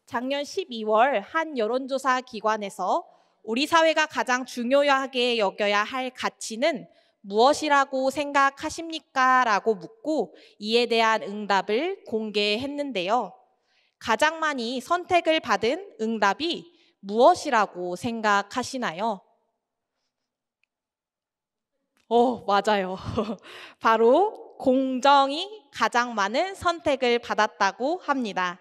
작년 12월 한 여론조사 기관에서 우리 사회가 가장 중요하게 여겨야 할 가치는 무엇이라고 생각하십니까? 라고 묻고 이에 대한 응답을 공개했는데요. 가장 많이 선택을 받은 응답이 무엇이라고 생각하시나요? 맞아요. 바로 공정이 가장 많은 선택을 받았다고 합니다.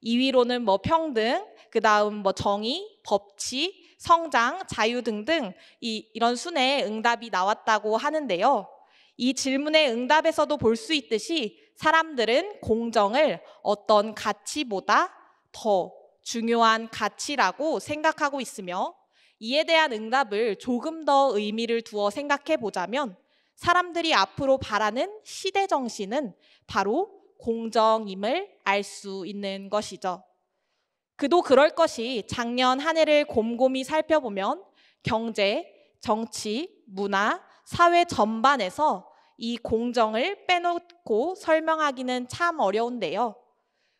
2위로는 평등, 그다음 정의, 법치, 성장, 자유 등등 이런 순의 응답이 나왔다고 하는데요. 이 질문의 응답에서도 볼 수 있듯이 사람들은 공정을 어떤 가치보다 더 중요한 가치라고 생각하고 있으며, 이에 대한 응답을 조금 더 의미를 두어 생각해 보자면 사람들이 앞으로 바라는 시대 정신은 바로 공정임을 알 수 있는 것이죠. 그도 그럴 것이 작년 한 해를 곰곰이 살펴보면 경제, 정치, 문화, 사회 전반에서 이 공정을 빼놓고 설명하기는 참 어려운데요.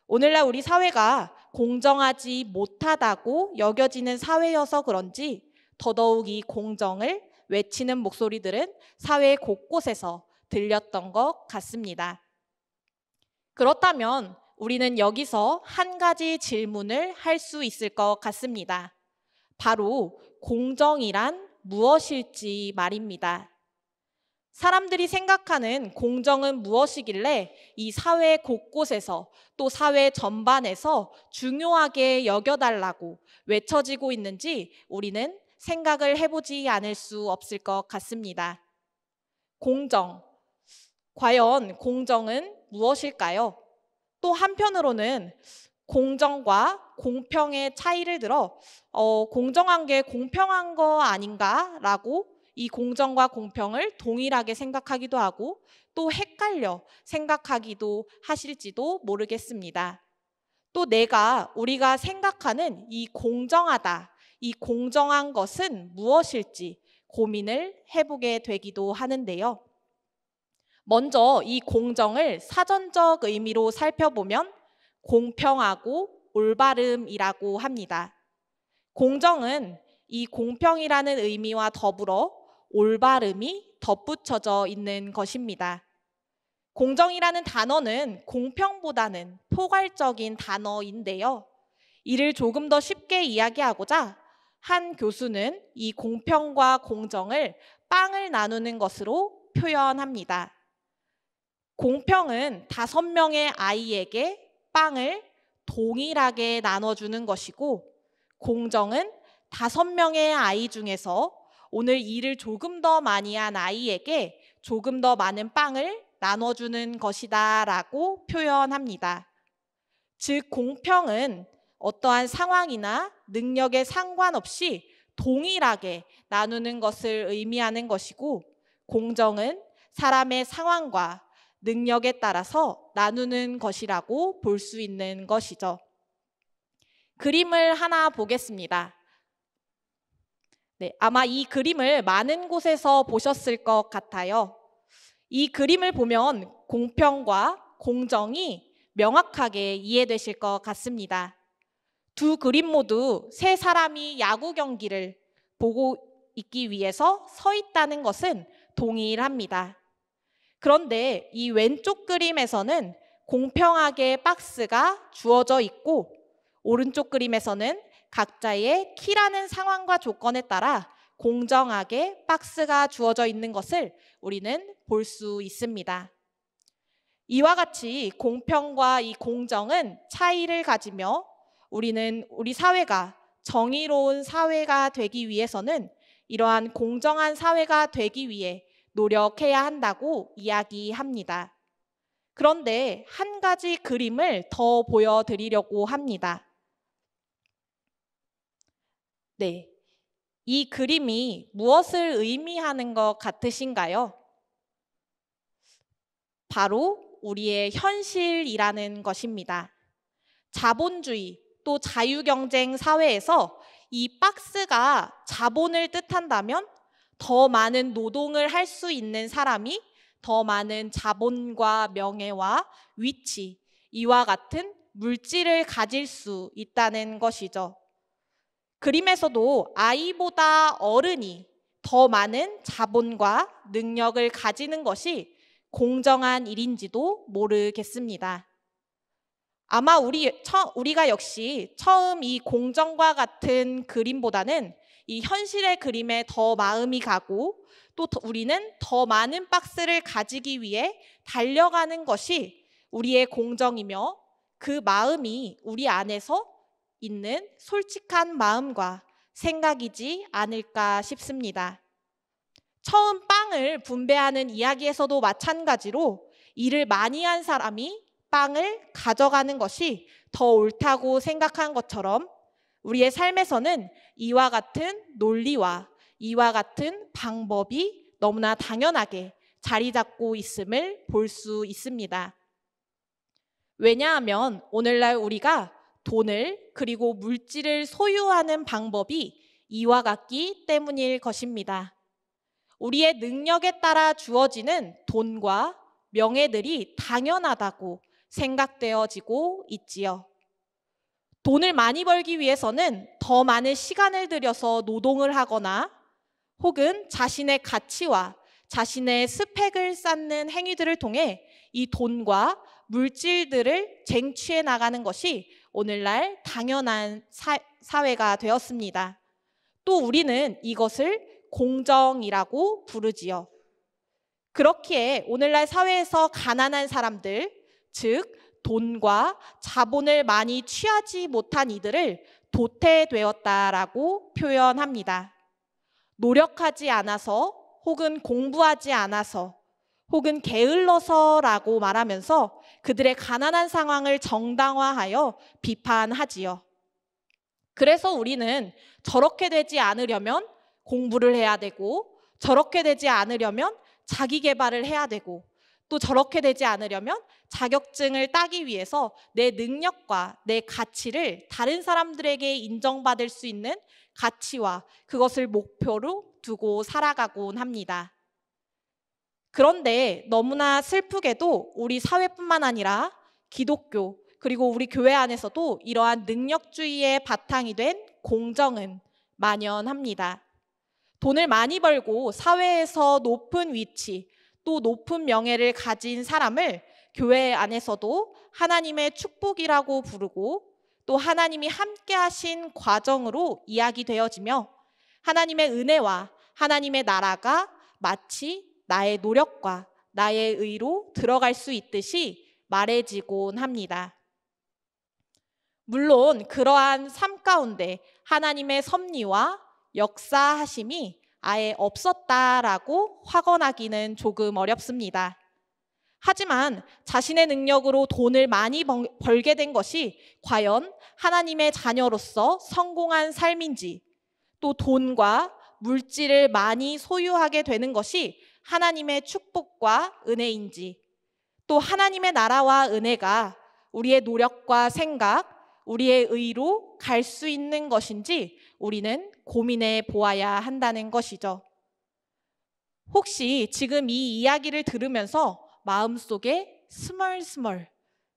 오늘날 우리 사회가 공정하지 못하다고 여겨지는 사회여서 그런지 더더욱 이 공정을 외치는 목소리들은 사회 곳곳에서 들렸던 것 같습니다. 그렇다면 우리는 여기서 한 가지 질문을 할 수 있을 것 같습니다. 바로 공정이란 무엇일지 말입니다. 사람들이 생각하는 공정은 무엇이길래 이 사회 곳곳에서 또 사회 전반에서 중요하게 여겨달라고 외쳐지고 있는지 우리는 생각을 해보지 않을 수 없을 것 같습니다. 공정. 과연 공정은 무엇일까요? 또 한편으로는 공정과 공평의 차이를 들어 공정한 게 공평한 거 아닌가라고 이 공정과 공평을 동일하게 생각하기도 하고 또 헷갈려 생각하기도 하실지도 모르겠습니다. 또 우리가 생각하는 이 공정하다, 이 공정한 것은 무엇일지 고민을 해보게 되기도 하는데요. 먼저 이 공정을 사전적 의미로 살펴보면 공평하고 올바름이라고 합니다. 공정은 이 공평이라는 의미와 더불어 올바름이 덧붙여져 있는 것입니다. 공정이라는 단어는 공평보다는 포괄적인 단어인데요. 이를 조금 더 쉽게 이야기하고자 한 교수는 이 공평과 공정을 빵을 나누는 것으로 표현합니다. 공평은 5명의 아이에게 빵을 동일하게 나눠주는 것이고, 공정은 5명의 아이 중에서 오늘 일을 조금 더 많이 한 아이에게 조금 더 많은 빵을 나눠주는 것이다 라고 표현합니다. 즉, 공평은 어떠한 상황이나 능력에 상관없이 동일하게 나누는 것을 의미하는 것이고, 공정은 사람의 상황과 능력에 따라서 나누는 것이라고 볼 수 있는 것이죠. 그림을 하나 보겠습니다. 아마 이 그림을 많은 곳에서 보셨을 것 같아요. 이 그림을 보면 공평과 공정이 명확하게 이해되실 것 같습니다. 두 그림 모두 세 사람이 야구 경기를 보고 있기 위해서 서 있다는 것은 동일합니다. 그런데 이 왼쪽 그림에서는 공평하게 박스가 주어져 있고, 오른쪽 그림에서는 각자의 키라는 상황과 조건에 따라 공정하게 박스가 주어져 있는 것을 우리는 볼 수 있습니다. 이와 같이 공평과 이 공정은 차이를 가지며 우리 사회가 정의로운 사회가 되기 위해서는 이러한 공정한 사회가 되기 위해 노력해야 한다고 이야기합니다. 그런데 한 가지 그림을 더 보여드리려고 합니다. 이 그림이 무엇을 의미하는 것 같으신가요? 바로 우리의 현실이라는 것입니다. 자본주의 또 자유경쟁 사회에서 이 박스가 자본을 뜻한다면 더 많은 노동을 할 수 있는 사람이 더 많은 자본과 명예와 위치, 이와 같은 물질을 가질 수 있다는 것이죠. 그림에서도 아이보다 어른이 더 많은 자본과 능력을 가지는 것이 공정한 일인지도 모르겠습니다. 아마 우리가 역시 처음 이 공정과 같은 그림보다는 이 현실의 그림에 더 마음이 가고 또 우리는 더 많은 박스를 가지기 위해 달려가는 것이 우리의 공정이며 그 마음이 우리 안에서 있는 솔직한 마음과 생각이지 않을까 싶습니다. 처음 빵을 분배하는 이야기에서도 마찬가지로 일을 많이 한 사람이 빵을 가져가는 것이 더 옳다고 생각한 것처럼 우리의 삶에서는 이와 같은 논리와 이와 같은 방법이 너무나 당연하게 자리 잡고 있음을 볼 수 있습니다. 왜냐하면 오늘날 우리가 돈을 그리고 물질을 소유하는 방법이 이와 같기 때문일 것입니다. 우리의 능력에 따라 주어지는 돈과 명예들이 당연하다고 생각되어지고 있지요. 돈을 많이 벌기 위해서는 더 많은 시간을 들여서 노동을 하거나 혹은 자신의 가치와 자신의 스펙을 쌓는 행위들을 통해 이 돈과 물질들을 쟁취해 나가는 것이 오늘날 당연한 사회가 되었습니다. 또 우리는 이것을 공정이라고 부르지요. 그렇기에 오늘날 사회에서 가난한 사람들, 즉 돈과 자본을 많이 취하지 못한 이들을 도태되었다라고 표현합니다. 노력하지 않아서 혹은 공부하지 않아서 혹은 게을러서라고 말하면서 그들의 가난한 상황을 정당화하여 비판하지요. 그래서 우리는 저렇게 되지 않으려면 공부를 해야 되고 저렇게 되지 않으려면 자기 개발을 해야 되고 또 저렇게 되지 않으려면 자격증을 따기 위해서 내 능력과 내 가치를 다른 사람들에게 인정받을 수 있는 가치와 그것을 목표로 두고 살아가곤 합니다. 그런데 너무나 슬프게도 우리 사회뿐만 아니라 기독교 그리고 우리 교회 안에서도 이러한 능력주의의 바탕이 된 공정은 만연합니다. 돈을 많이 벌고 사회에서 높은 위치 또 높은 명예를 가진 사람을 교회 안에서도 하나님의 축복이라고 부르고 또 하나님이 함께 하신 과정으로 이야기되어지며 하나님의 은혜와 하나님의 나라가 마치 나의 노력과 나의 의로 들어갈 수 있듯이 말해지곤 합니다. 물론 그러한 삶 가운데 하나님의 섭리와 역사하심이 아예 없었다라고 확언하기는 조금 어렵습니다. 하지만 자신의 능력으로 돈을 많이 벌게 된 것이 과연 하나님의 자녀로서 성공한 삶인지 또 돈과 물질을 많이 소유하게 되는 것이 하나님의 축복과 은혜인지 또 하나님의 나라와 은혜가 우리의 노력과 생각, 우리의 의로 갈 수 있는 것인지 우리는 고민해 보아야 한다는 것이죠. 혹시 지금 이 이야기를 들으면서 마음속에 스멀스멀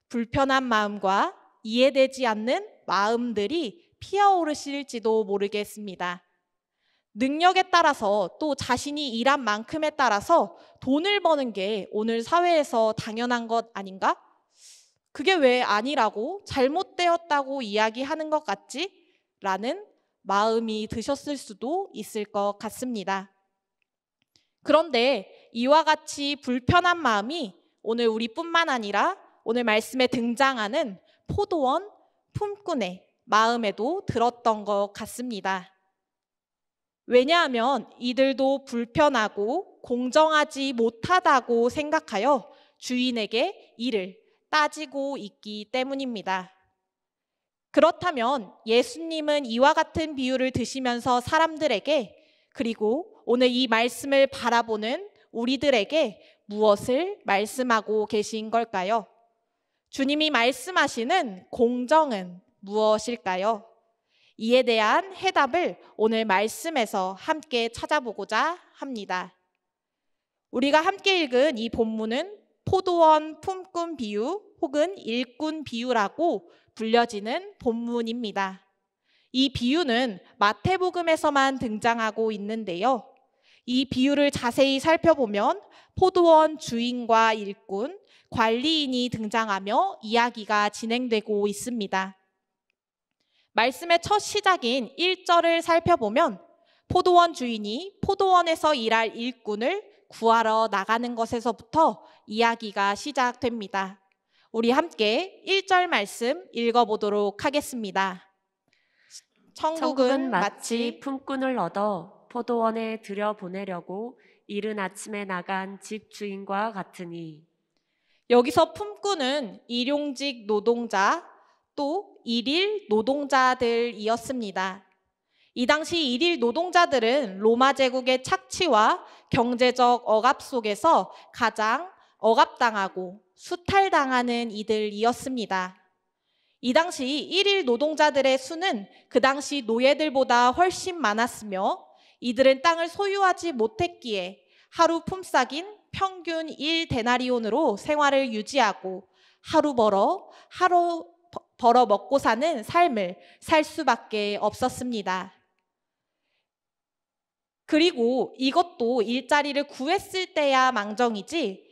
불편한 마음과 이해되지 않는 마음들이 피어오르실지도 모르겠습니다. 능력에 따라서 또 자신이 일한 만큼에 따라서 돈을 버는 게 오늘 사회에서 당연한 것 아닌가? 그게 왜 아니라고 잘못되었다고 이야기하는 것 같지? 라는 마음이 드셨을 수도 있을 것 같습니다. 그런데 이와 같이 불편한 마음이 오늘 우리뿐만 아니라 오늘 말씀에 등장하는 포도원 품꾼의 마음에도 들었던 것 같습니다. 왜냐하면 이들도 불편하고 공정하지 못하다고 생각하여 주인에게 이를 따지고 있기 때문입니다. 그렇다면 예수님은 이와 같은 비유를 드시면서 사람들에게 그리고 오늘 이 말씀을 바라보는 우리들에게 무엇을 말씀하고 계신 걸까요? 주님이 말씀하시는 공정은 무엇일까요? 이에 대한 해답을 오늘 말씀에서 함께 찾아보고자 합니다. 우리가 함께 읽은 이 본문은 포도원 품꾼 비유 혹은 일꾼 비유라고 불려지는 본문입니다. 이 비유는 마태복음에서만 등장하고 있는데요. 이 비유를 자세히 살펴보면 포도원 주인과 일꾼, 관리인이 등장하며 이야기가 진행되고 있습니다. 말씀의 첫 시작인 1절을 살펴보면 포도원 주인이 포도원에서 일할 일꾼을 구하러 나가는 것에서부터 이야기가 시작됩니다. 우리 함께 1절 말씀 읽어보도록 하겠습니다. 천국은 마치 품꾼을 얻어 포도원에 들여보내려고 이른 아침에 나간 집 주인과 같으니. 여기서 품꾼은 일용직 노동자 또 일일 노동자들이었습니다. 이 당시 일일 노동자들은 로마 제국의 착취와 경제적 억압 속에서 가장 억압당하고 수탈당하는 이들이었습니다. 이 당시 일일 노동자들의 수는 그 당시 노예들보다 훨씬 많았으며 이들은 땅을 소유하지 못했기에 하루 품삯인 평균 1데나리온으로 생활을 유지하고 하루 벌어 먹고 사는 삶을 살 수밖에 없었습니다. 그리고 이것도 일자리를 구했을 때야 망정이지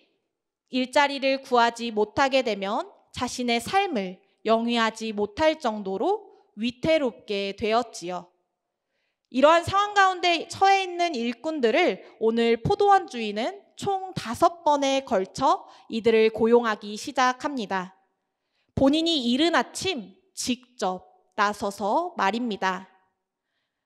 일자리를 구하지 못하게 되면 자신의 삶을 영위하지 못할 정도로 위태롭게 되었지요. 이러한 상황 가운데 처해 있는 일꾼들을 오늘 포도원 주인은 총 5번에 걸쳐 이들을 고용하기 시작합니다. 본인이 이른 아침 직접 나서서 말입니다.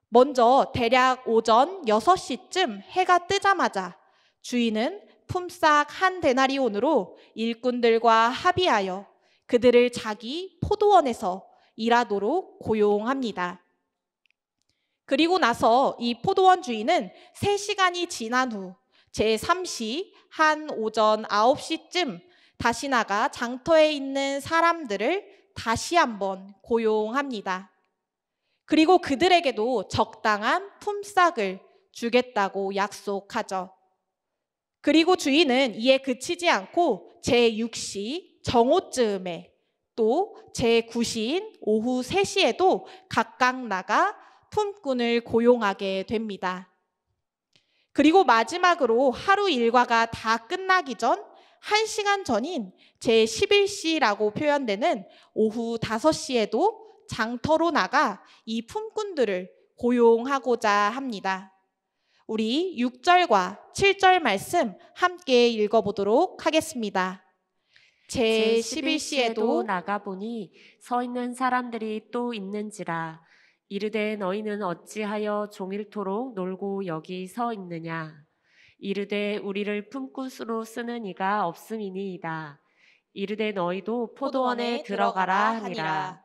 먼저 대략 오전 6시쯤 해가 뜨자마자 주인은 품삯 1데나리온으로 일꾼들과 합의하여 그들을 자기 포도원에서 일하도록 고용합니다. 그리고 나서 이 포도원 주인은 3시간이 지난 후 제3시 한 오전 9시쯤 다시 나가 장터에 있는 사람들을 다시 한번 고용합니다. 그리고 그들에게도 적당한 품삯을 주겠다고 약속하죠. 그리고 주인은 이에 그치지 않고 제6시 정오쯤에 또 제9시인 오후 3시에도 각각 나가 품꾼을 고용하게 됩니다. 그리고 마지막으로 하루 일과가 다 끝나기 전 1시간 전인 제11시라고 표현되는 오후 5시에도 장터로 나가 이 품꾼들을 고용하고자 합니다. 우리 6절과 7절 말씀 함께 읽어보도록 하겠습니다. 제11시에도 나가보니 서 있는 사람들이 또 있는지라. 이르되 너희는 어찌하여 종일토록 놀고 여기 서 있느냐. 이르되 우리를 품꾼으로 쓰는 이가 없음이니이다. 이르되 너희도 포도원에 들어가라 하니라.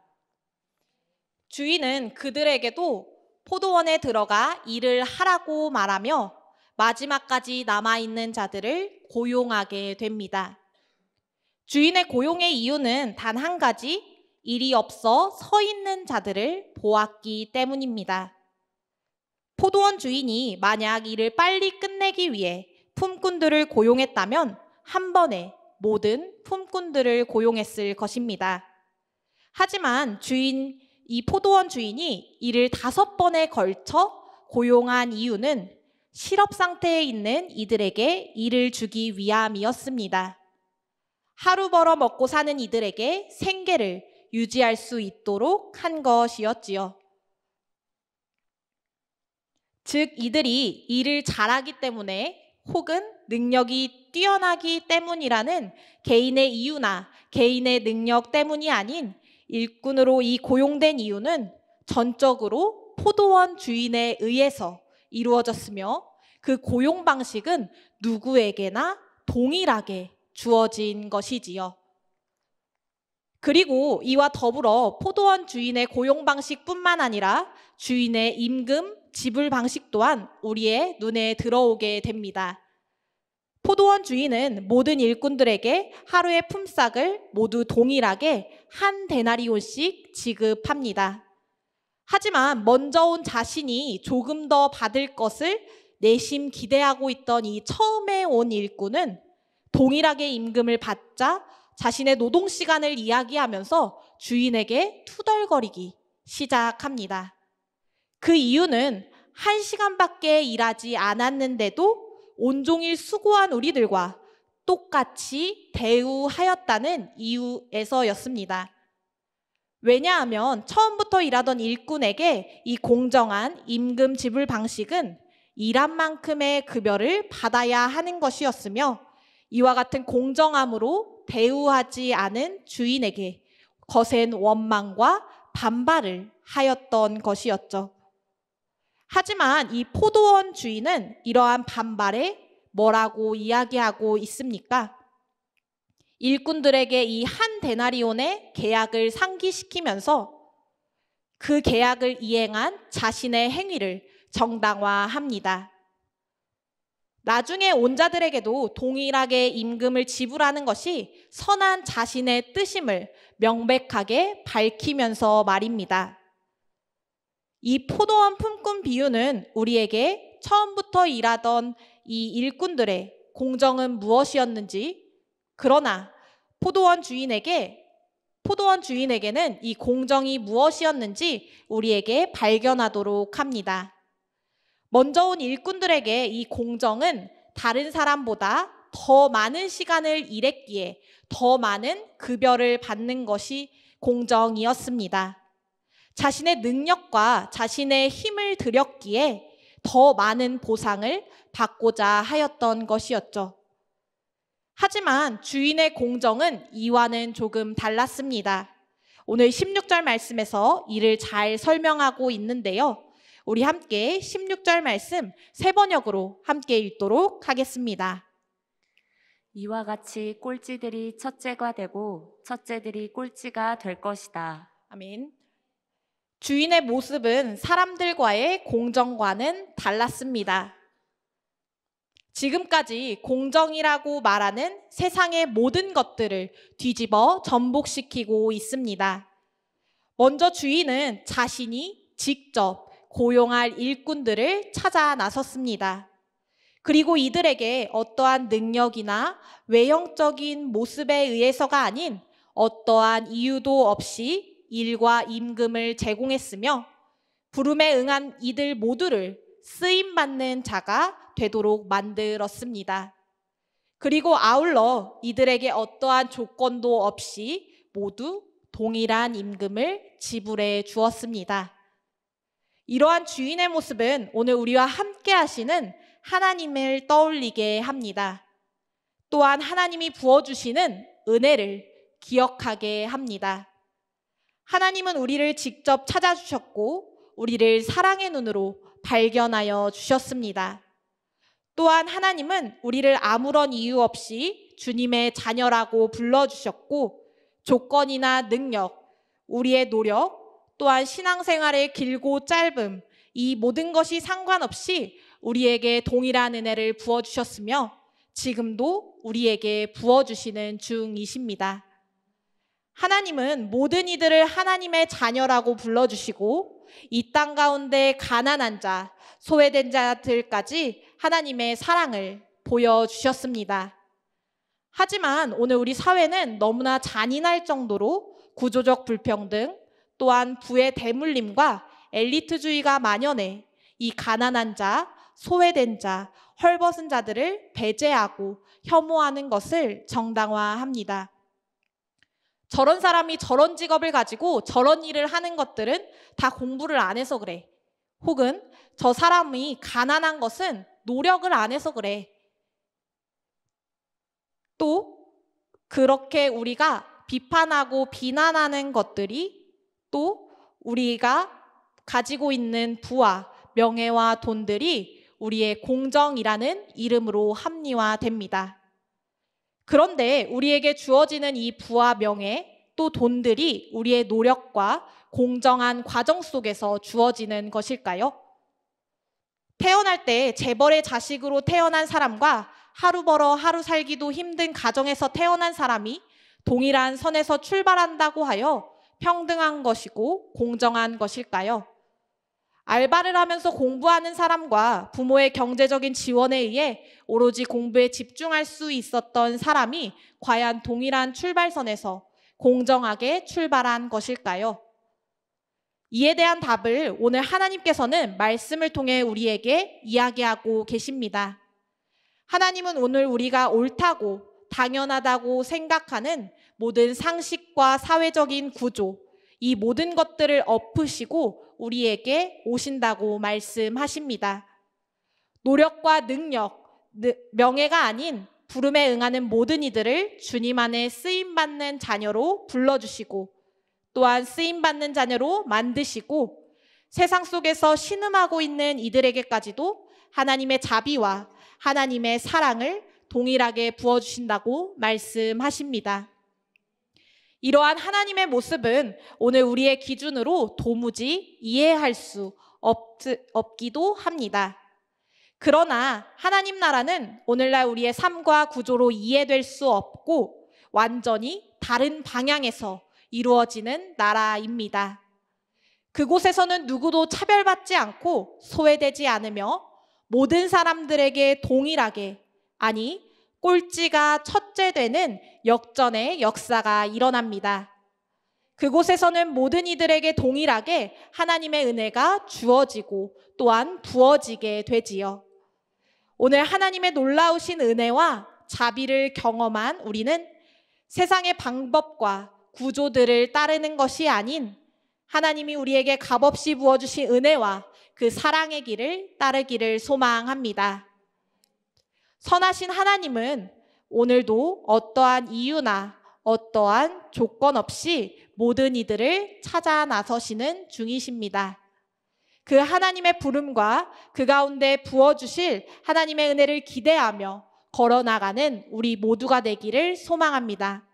주인은 그들에게도 포도원에 들어가 일을 하라고 말하며 마지막까지 남아있는 자들을 고용하게 됩니다. 주인의 고용의 이유는 단 한 가지, 일이 없어 서 있는 자들을 보았기 때문입니다. 포도원 주인이 만약 일을 빨리 끝내기 위해 품꾼들을 고용했다면 한 번에 모든 품꾼들을 고용했을 것입니다. 하지만 이 포도원 주인이 이를 5번에 걸쳐 고용한 이유는 실업 상태에 있는 이들에게 일을 주기 위함이었습니다. 하루 벌어 먹고 사는 이들에게 생계를 유지할 수 있도록 한 것이었지요. 즉 이들이 일을 잘하기 때문에 혹은 능력이 뛰어나기 때문이라는 개인의 이유나 개인의 능력 때문이 아닌 일꾼으로 이 고용된 이유는 전적으로 포도원 주인에 의해서 이루어졌으며 그 고용 방식은 누구에게나 동일하게 주어진 것이지요. 그리고 이와 더불어 포도원 주인의 고용 방식뿐만 아니라 주인의 임금 지불 방식 또한 우리의 눈에 들어오게 됩니다. 포도원 주인은 모든 일꾼들에게 하루의 품삯을 모두 동일하게 1데나리온씩 지급합니다. 하지만 먼저 온 자신이 조금 더 받을 것을 내심 기대하고 있던 이 처음에 온 일꾼은 동일하게 임금을 받자 자신의 노동 시간을 이야기하면서 주인에게 투덜거리기 시작합니다. 그 이유는 1시간밖에 일하지 않았는데도 온종일 수고한 우리들과 똑같이 대우하였다는 이유에서였습니다. 왜냐하면 처음부터 일하던 일꾼에게 이 공정한 임금 지불 방식은 일한 만큼의 급여를 받아야 하는 것이었으며, 이와 같은 공정함으로 대우하지 않은 주인에게 거센 원망과 반발을 하였던 것이었죠. 하지만 이 포도원 주인은 이러한 반발에 뭐라고 이야기하고 있습니까? 일꾼들에게 이 한 데나리온의 계약을 상기시키면서 그 계약을 이행한 자신의 행위를 정당화합니다. 나중에 온 자들에게도 동일하게 임금을 지불하는 것이 선한 자신의 뜻임을 명백하게 밝히면서 말입니다. 이 포도원 품꾼 비유는 우리에게 처음부터 일하던 이 일꾼들의 공정은 무엇이었는지, 그러나 포도원 주인에게는 이 공정이 무엇이었는지 우리에게 발견하도록 합니다. 먼저 온 일꾼들에게 이 공정은 다른 사람보다 더 많은 시간을 일했기에 더 많은 급여를 받는 것이 공정이었습니다. 자신의 능력과 자신의 힘을 들였기에 더 많은 보상을 받고자 하였던 것이었죠. 하지만 주인의 공정은 이와는 조금 달랐습니다. 오늘 16절 말씀에서 이를 잘 설명하고 있는데요. 우리 함께 16절 말씀 세 번역으로 함께 읽도록 하겠습니다. 이와 같이 꼴찌들이 첫째가 되고 첫째들이 꼴찌가 될 것이다. 아멘. 주인의 모습은 사람들과의 공정과는 달랐습니다. 지금까지 공정이라고 말하는 세상의 모든 것들을 뒤집어 전복시키고 있습니다. 먼저 주인은 자신이 직접 고용할 일꾼들을 찾아 나섰습니다. 그리고 이들에게 어떠한 능력이나 외형적인 모습에 의해서가 아닌 어떠한 이유도 없이 일과 임금을 제공했으며, 부름에 응한 이들 모두를 쓰임받는 자가 되도록 만들었습니다. 그리고 아울러 이들에게 어떠한 조건도 없이 모두 동일한 임금을 지불해 주었습니다. 이러한 주인의 모습은 오늘 우리와 함께 하시는 하나님을 떠올리게 합니다. 또한 하나님이 부어주시는 은혜를 기억하게 합니다. 하나님은 우리를 직접 찾아주셨고 우리를 사랑의 눈으로 발견하여 주셨습니다. 또한 하나님은 우리를 아무런 이유 없이 주님의 자녀라고 불러주셨고, 조건이나 능력, 우리의 노력, 또한 신앙생활의 길고 짧음, 이 모든 것이 상관없이 우리에게 동일한 은혜를 부어주셨으며 지금도 우리에게 부어주시는 중이십니다. 하나님은 모든 이들을 하나님의 자녀라고 불러주시고 이 땅 가운데 가난한 자, 소외된 자들까지 하나님의 사랑을 보여주셨습니다. 하지만 오늘 우리 사회는 너무나 잔인할 정도로 구조적 불평등, 또한 부의 대물림과 엘리트주의가 만연해 이 가난한 자, 소외된 자, 헐벗은 자들을 배제하고 혐오하는 것을 정당화합니다. 저런 사람이 저런 직업을 가지고 저런 일을 하는 것들은 다 공부를 안 해서 그래. 혹은 저 사람이 가난한 것은 노력을 안 해서 그래. 또 그렇게 우리가 비판하고 비난하는 것들이 또 우리가 가지고 있는 부와 명예와 돈들이 우리의 공정이라는 이름으로 합리화됩니다. 그런데 우리에게 주어지는 이 부와 명예, 또 돈들이 우리의 노력과 공정한 과정 속에서 주어지는 것일까요? 태어날 때 재벌의 자식으로 태어난 사람과 하루 벌어 하루 살기도 힘든 가정에서 태어난 사람이 동일한 선에서 출발한다고 하여 평등한 것이고 공정한 것일까요? 알바를 하면서 공부하는 사람과 부모의 경제적인 지원에 의해 오로지 공부에 집중할 수 있었던 사람이 과연 동일한 출발선에서 공정하게 출발한 것일까요? 이에 대한 답을 오늘 하나님께서는 말씀을 통해 우리에게 이야기하고 계십니다. 하나님은 오늘 우리가 옳다고 당연하다고 생각하는 모든 상식과 사회적인 구조, 이 모든 것들을 엎으시고 우리에게 오신다고 말씀하십니다. 노력과 능력, 명예가 아닌 부름에 응하는 모든 이들을 주님 안에 쓰임받는 자녀로 불러주시고 또한 쓰임받는 자녀로 만드시고 세상 속에서 신음하고 있는 이들에게까지도 하나님의 자비와 하나님의 사랑을 동일하게 부어주신다고 말씀하십니다. 이러한 하나님의 모습은 오늘 우리의 기준으로 도무지 이해할 수 없기도 합니다. 그러나 하나님 나라는 오늘날 우리의 삶과 구조로 이해될 수 없고 완전히 다른 방향에서 이루어지는 나라입니다. 그곳에서는 누구도 차별받지 않고 소외되지 않으며 모든 사람들에게 동일하게, 아니 꼴찌가 첫째 되는 역전의 역사가 일어납니다. 그곳에서는 모든 이들에게 동일하게 하나님의 은혜가 주어지고 또한 부어지게 되지요. 오늘 하나님의 놀라우신 은혜와 자비를 경험한 우리는 세상의 방법과 구조들을 따르는 것이 아닌 하나님이 우리에게 값없이 부어주신 은혜와 그 사랑의 길을 따르기를 소망합니다. 선하신 하나님은 오늘도 어떠한 이유나 어떠한 조건 없이 모든 이들을 찾아 나서시는 중이십니다. 그 하나님의 부름과 그 가운데 부어주실 하나님의 은혜를 기대하며 걸어나가는 우리 모두가 되기를 소망합니다.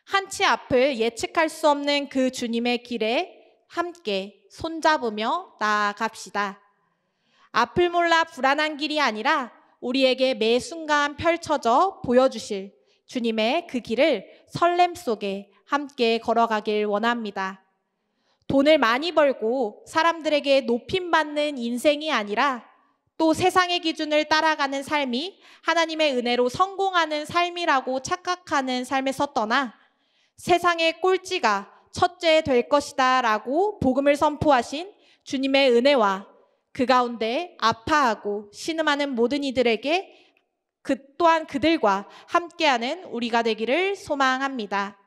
한치 앞을 예측할 수 없는 그 주님의 길에 함께 손잡으며 나아갑시다. 앞을 몰라 불안한 길이 아니라 우리에게 매 순간 펼쳐져 보여주실 주님의 그 길을 설렘 속에 함께 걸어가길 원합니다. 돈을 많이 벌고 사람들에게 높임받는 인생이 아니라 또 세상의 기준을 따라가는 삶이 하나님의 은혜로 성공하는 삶이라고 착각하는 삶에서 떠나 세상의 꼴찌가 첫째 될 것이다 라고 복음을 선포하신 주님의 은혜와 그 가운데 아파하고 신음하는 모든 이들에게 또한 그들과 함께하는 우리가 되기를 소망합니다.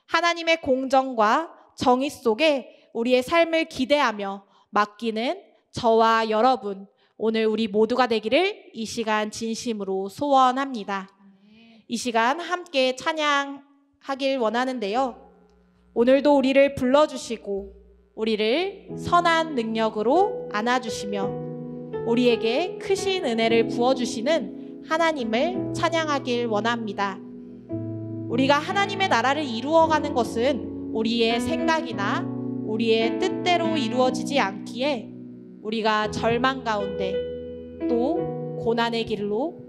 하나님의 공정과 정의 속에 우리의 삶을 기대하며 맡기는 저와 여러분, 오늘 우리 모두가 되기를 이 시간 진심으로 소원합니다. 이 시간 함께 찬양하길 원하는데요. 오늘도 우리를 불러주시고 우리를 선한 능력으로 안아주시며 우리에게 크신 은혜를 부어주시는 하나님을 찬양하길 원합니다. 우리가 하나님의 나라를 이루어가는 것은 우리의 생각이나 우리의 뜻대로 이루어지지 않기에 우리가 절망 가운데 또 고난의 길로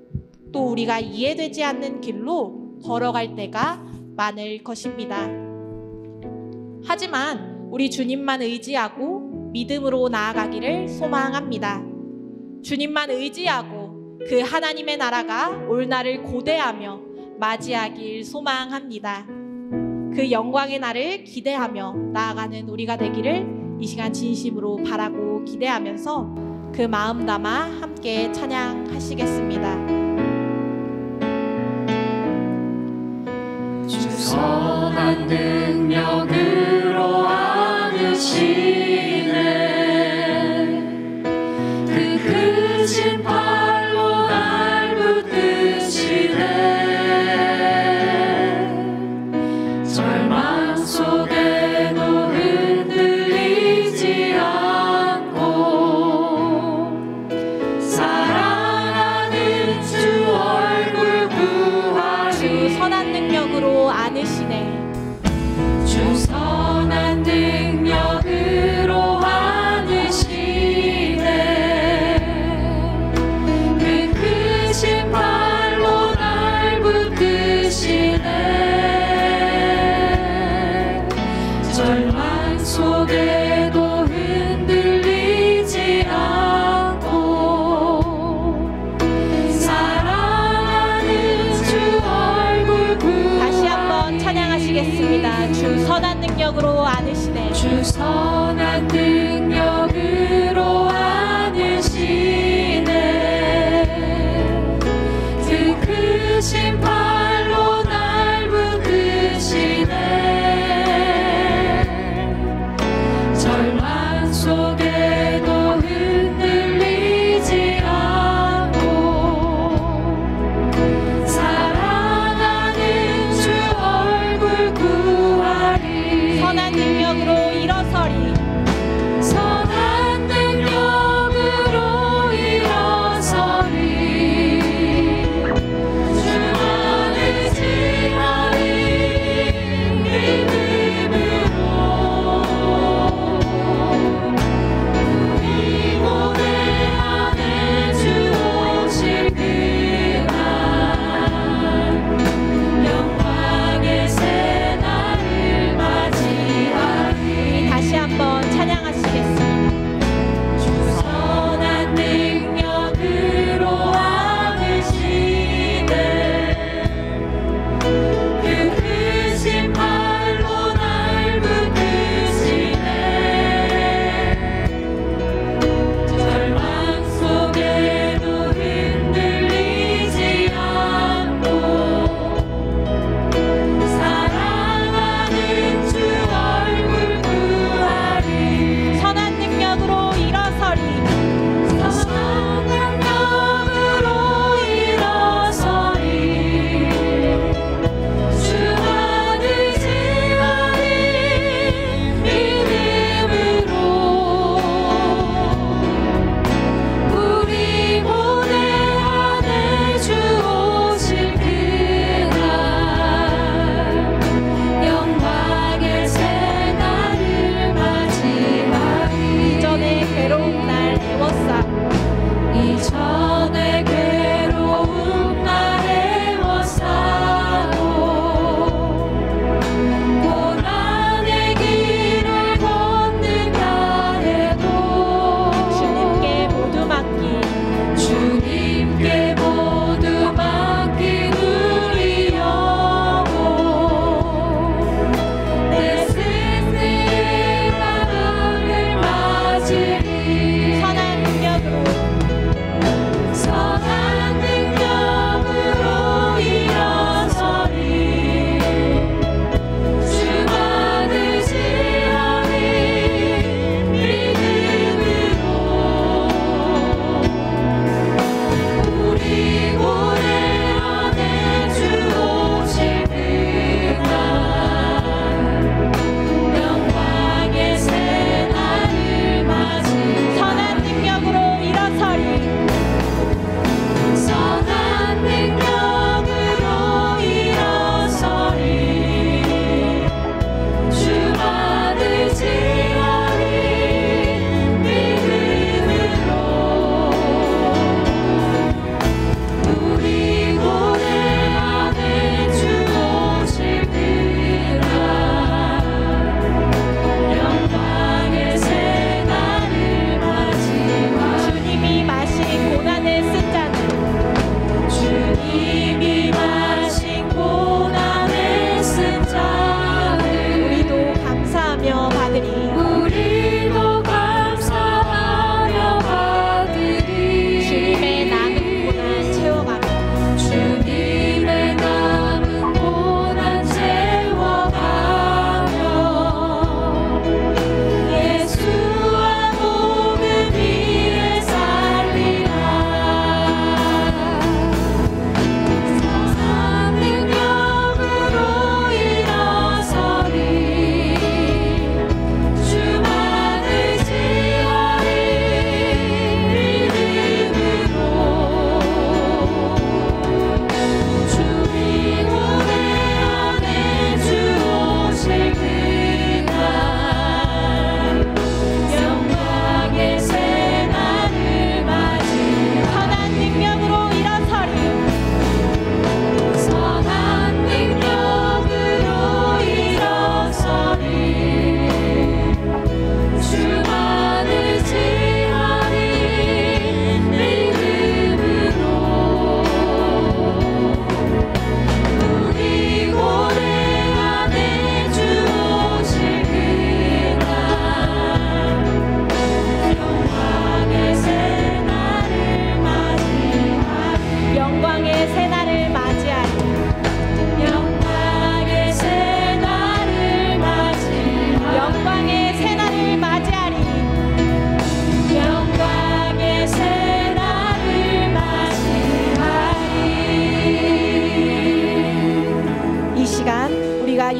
또 우리가 이해되지 않는 길로 걸어갈 때가 많을 것입니다. 하지만 우리 주님만 의지하고 믿음으로 나아가기를 소망합니다. 주님만 의지하고 그 하나님의 나라가 올 날을 고대하며 맞이하길 소망합니다. 그 영광의 날을 기대하며 나아가는 우리가 되기를 이 시간 진심으로 바라고 기대하면서 그 마음 담아 함께 찬양하시겠습니다. 주 선한 능력으로 안으시네 그 크신 팔로 날 붙드시네 절망 속에도 흔들리지 않고 사랑하는 주 얼굴 구하리 주 선한 능력으로 안으시네 주 선한 능력으로 안으시네 그 크신 팔로 날 붙드시네 절망 속에도 흔들리지 주 선한 능력으로 안으시네. 주 선한 능력으로 안으시네. 그 크신 팔로 날 붙드시네. 절망 속에도 흔들리지 않고 사랑하는 주 얼굴 구하리. 선한 능력으로 일어서리. 선한 능력으로 일어서리. 주 안에 지하리 믿음으로. 우리 몸의 안에 주 오실 그날 영광의 새날을 맞이하리.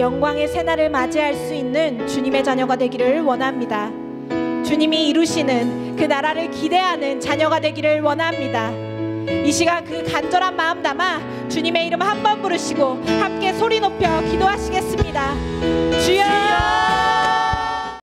영광의 새날을 맞이할 수 있는 주님의 자녀가 되기를 원합니다. 주님이 이루시는 그 나라를 기대하는 자녀가 되기를 원합니다. 이 시간 그 간절한 마음 담아 주님의 이름 한 번 부르시고 함께 소리 높여 기도하시겠습니다. 주여